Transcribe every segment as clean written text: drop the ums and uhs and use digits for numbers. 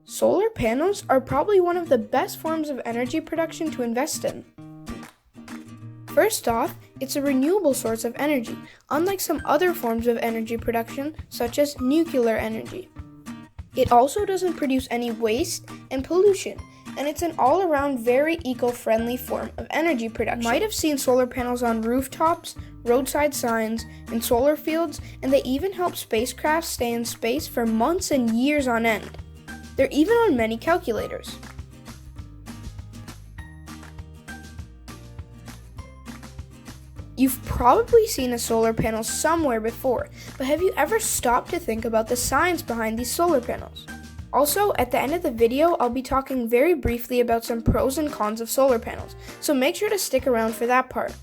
Solar panels are probably one of the best forms of energy production to invest in. First off, it's a renewable source of energy, unlike some other forms of energy production, such as nuclear energy. It also doesn't produce any waste and pollution, and it's an all-around very eco-friendly form of energy production. You might have seen solar panels on rooftops, roadside signs, and solar fields, and they even help spacecraft stay in space for months and years on end. They're even on many calculators. You've probably seen a solar panel somewhere before, but have you ever stopped to think about the science behind these solar panels? Also, at the end of the video, I'll be talking very briefly about some pros and cons of solar panels, so make sure to stick around for that part.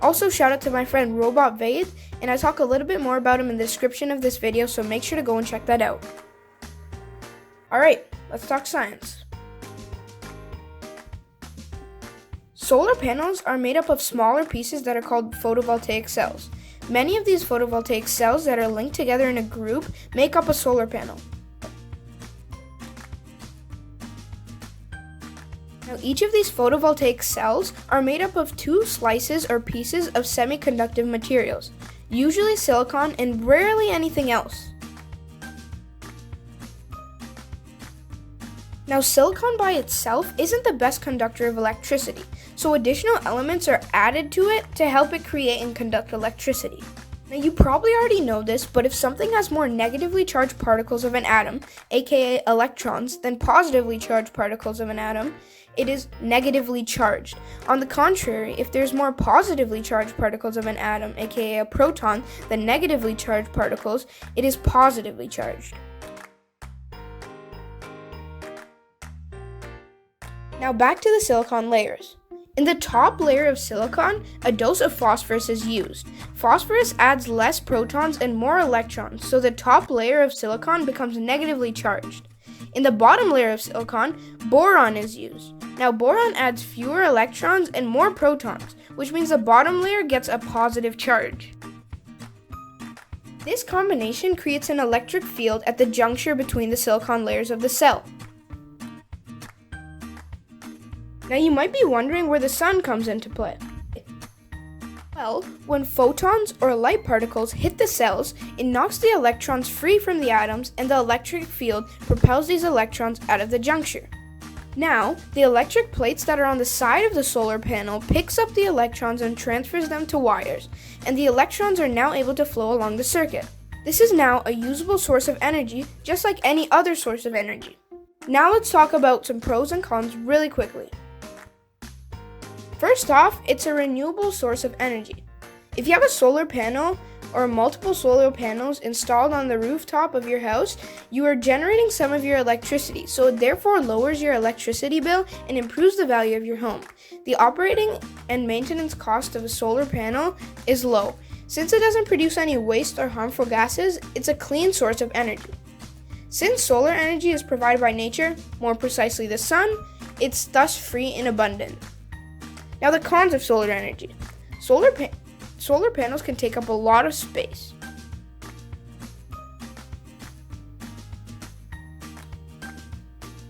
Also, shout out to my friend Robot Vaid, and I talk a little bit more about him in the description of this video, so make sure to go and check that out. Alright, let's talk science. Solar panels are made up of smaller pieces that are called photovoltaic cells. Many of these photovoltaic cells that are linked together in a group make up a solar panel. Now, each of these photovoltaic cells are made up of two slices or pieces of semiconductive materials, usually silicon and rarely anything else. Now, silicon by itself isn't the best conductor of electricity, so additional elements are added to it to help it create and conduct electricity. Now, you probably already know this, but if something has more negatively charged particles of an atom, aka electrons, than positively charged particles of an atom, it is negatively charged. On the contrary, if there's more positively charged particles of an atom, aka a proton, than negatively charged particles, it is positively charged. Now back to the silicon layers. In the top layer of silicon, a dose of phosphorus is used. Phosphorus adds less protons and more electrons, so the top layer of silicon becomes negatively charged. In the bottom layer of silicon, boron is used. Now boron adds fewer electrons and more protons, which means the bottom layer gets a positive charge. This combination creates an electric field at the juncture between the silicon layers of the cell. Now you might be wondering where the sun comes into play. Well, when photons or light particles hit the cells, it knocks the electrons free from the atoms and the electric field propels these electrons out of the juncture. Now, the electric plates that are on the side of the solar panel picks up the electrons and transfers them to wires, and the electrons are now able to flow along the circuit. This is now a usable source of energy, just like any other source of energy. Now let's talk about some pros and cons really quickly. First off, it's a renewable source of energy. If you have a solar panel or multiple solar panels installed on the rooftop of your house, you are generating some of your electricity, so it therefore lowers your electricity bill and improves the value of your home. The operating and maintenance cost of a solar panel is low. Since it doesn't produce any waste or harmful gases, it's a clean source of energy. Since solar energy is provided by nature, more precisely the sun, it's thus free and abundant. Now the cons of solar energy. Solar panels can take up a lot of space.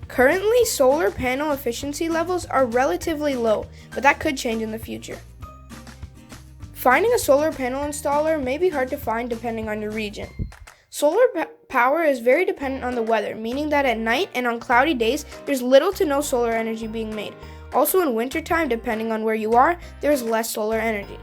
Currently, solar panel efficiency levels are relatively low, but that could change in the future. Finding a solar panel installer may be hard to find depending on your region. Solar power is very dependent on the weather, meaning that at night and on cloudy days, there's little to no solar energy being made. Also in wintertime, depending on where you are, there's less solar energy.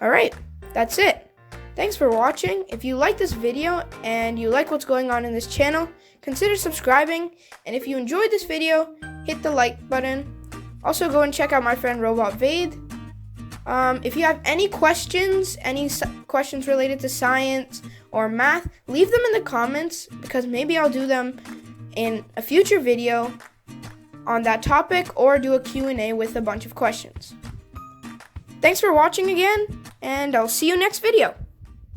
Alright, that's it. Thanks for watching. If you like this video and you like what's going on in this channel, consider subscribing. And if you enjoyed this video, hit the like button. Also go and check out my friend Robot Vaid. If you have any questions related to science or math, leave them in the comments because maybe I'll do them in a future video on that topic or do a Q&A with a bunch of questions. Thanks for watching again, and I'll see you next video.